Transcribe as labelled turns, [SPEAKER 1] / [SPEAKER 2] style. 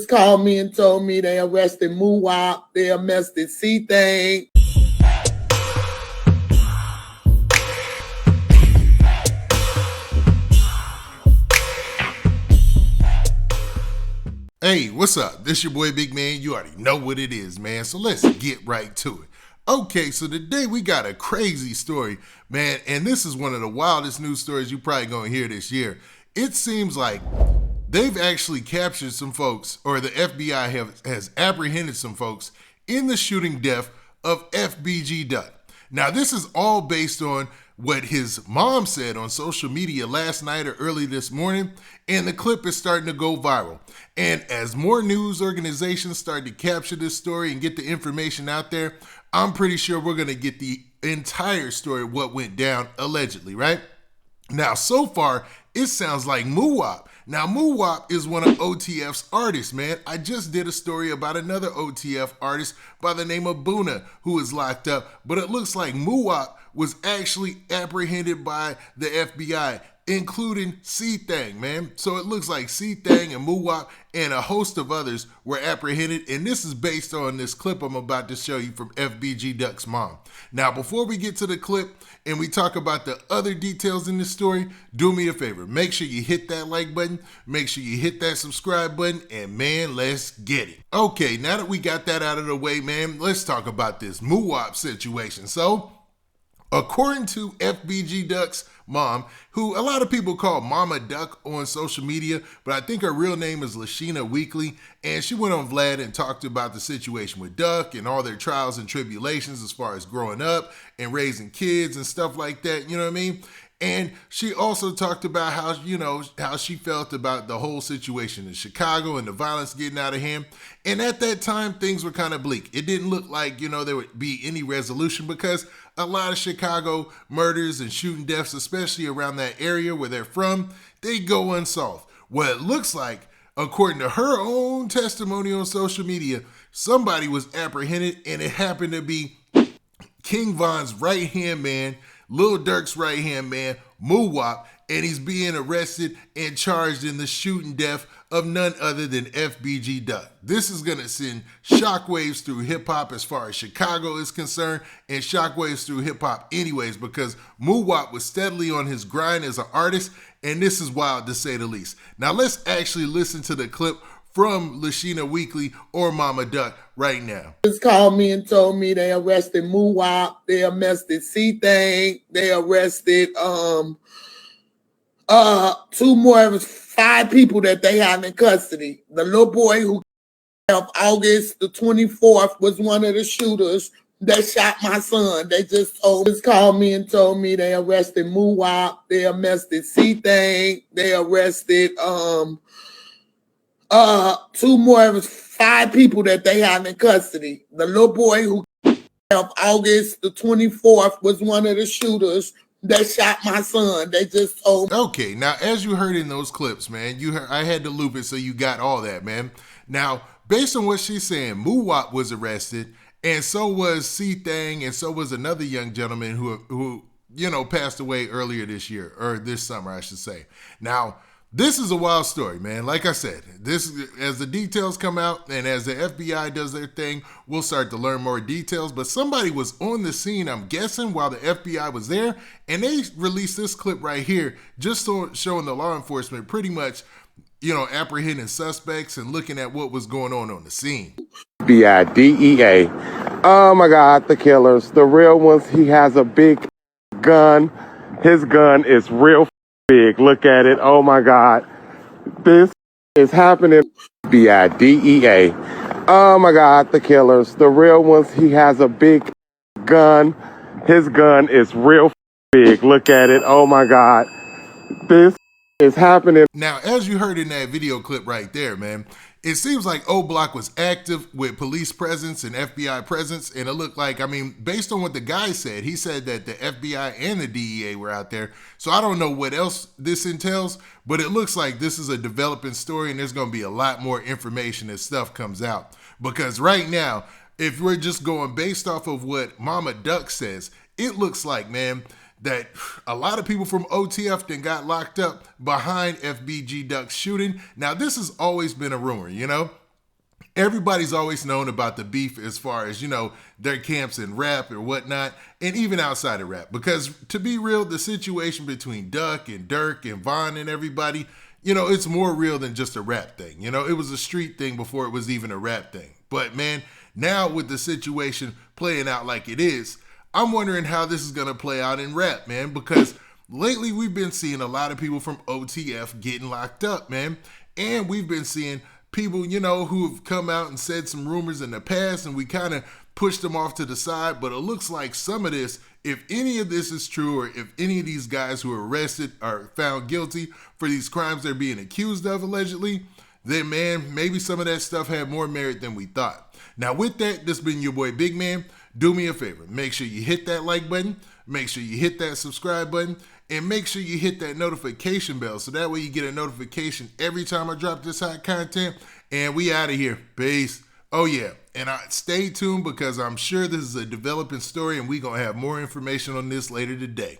[SPEAKER 1] Called me and told me they arrested Muwop, they arrested Thang.
[SPEAKER 2] Hey, what's up? This your boy Big Man. You already know what it is, man. So let's get right to it. Okay, so today we got a crazy story, man, and this is one of the wildest news stories you probably gonna hear this year. It seems like they've actually captured some folks, or the FBI has apprehended some folks in the shooting death of FBG Durk. Now, this is all based on what his mom said on social media last night or early this morning, and the clip is starting to go viral. And as more news organizations start to capture this story and get the information out there, I'm pretty sure we're going to get the entire story of what went down allegedly, right? Now, so far, it sounds like Muwop. Now, Muwop is one of OTF's artists, man. I just did a story about another OTF artist by the name of Buna, who is locked up, but it looks like Muwop was actually apprehended by the FBI, including Thang, man. So it looks like Thang and Muwop and a host of others were apprehended, and this is based on this clip I'm about to show you from FBG Durk's mom. Now, before we get to the clip and we talk about the other details in this story, do me a favor. Make sure you hit that like button, make sure you hit that subscribe button, and man, let's get it. Okay, now that we got that out of the way, man, let's talk about this Muwop situation. So, according to FBG Durk's mom, who a lot of people call Mama Duck on social media, but I think her real name is Lashina Weekly, and she went on Vlad and talked about the situation with Durk and all their trials and tribulations as far as growing up and raising kids and stuff like that, you know what I mean? And she also talked about how, how she felt about the whole situation in Chicago and the violence getting out of hand. And at that time, things were kind of bleak. It didn't look like, there would be any resolution because a lot of Chicago murders and shooting deaths, especially around that area where they're from, they go unsolved. Well, it looks like, according to her own testimony on social media, somebody was apprehended, and it happened to be King Von's right-hand man, Lil Durk's right-hand man, Muwop, and he's being arrested and charged in the shooting death of none other than FBG Durk. This is going to send shockwaves through hip-hop as far as Chicago is concerned, and shockwaves through hip-hop anyways, because Muwop was steadily on his grind as an artist, and this is wild to say the least. Now let's actually listen to the clip from Lashina Weekly or Mama Duck right now.
[SPEAKER 1] Just called me and told me they arrested Muwop, they arrested Thang, they arrested 5 people that they have in custody. The little boy who of August the 24th was one of the shooters that shot my son. They just called me and told me they arrested Muwop, they arrested Thang, they arrested 5 people that they have in custody. The little boy who of August the 24th was one of the shooters that shot my son. They just told me.
[SPEAKER 2] Okay, now as you heard in those clips, man, I had to loop it so you got all that, man. Now, based on what she's saying, Muwop was arrested, and so was Thang, and so was another young gentleman who passed away earlier this year, or this summer, I should say. Now, this is a wild story, man. Like I said, as the details come out and as the FBI does their thing, we'll start to learn more details. But somebody was on the scene, I'm guessing, while the FBI was there, and they released this clip right here, just showing the law enforcement pretty much, apprehending suspects and looking at what was going on the scene.
[SPEAKER 3] FBIDEA. Oh my God, the killers, the real ones. He has a big gun. His gun is real big. Look at it. Oh my God. This is happening. FBIDEA. Oh my God, the killers, the real ones. He has a big gun. His gun is real big. Look at it. Oh my God. This is happening.
[SPEAKER 2] Now, as you heard in that video clip right there, man, it seems like Oblock was active with police presence and FBI presence, and it looked like, based on what the guy said, he said that the FBI and the DEA were out there. So I don't know what else this entails, but it looks like this is a developing story, and there's going to be a lot more information as stuff comes out. Because right now, if we're just going based off of what Mama Duck says, it looks like, man, that a lot of people from OTF then got locked up behind FBG Durk's shooting. Now, this has always been a rumor, everybody's always known about the beef as far as, their camps in rap or whatnot, and even outside of rap. Because to be real, the situation between Duck and Durk and Von and everybody, it's more real than just a rap thing. It was a street thing before it was even a rap thing. But man, now with the situation playing out like it is, I'm wondering how this is going to play out in rap, man, because lately we've been seeing a lot of people from OTF getting locked up, man. And we've been seeing people, who have come out and said some rumors in the past, and we kind of pushed them off to the side. But it looks like some of this, if any of this is true, or if any of these guys who are arrested are found guilty for these crimes they're being accused of allegedly, then man, maybe some of that stuff had more merit than we thought. Now with that, this has been your boy Big Man. Do me a favor, make sure you hit that like button, make sure you hit that subscribe button, and make sure you hit that notification bell so that way you get a notification every time I drop this hot content. And we out of here. Peace. Oh yeah, and stay tuned because I'm sure this is a developing story and we're going to have more information on this later today.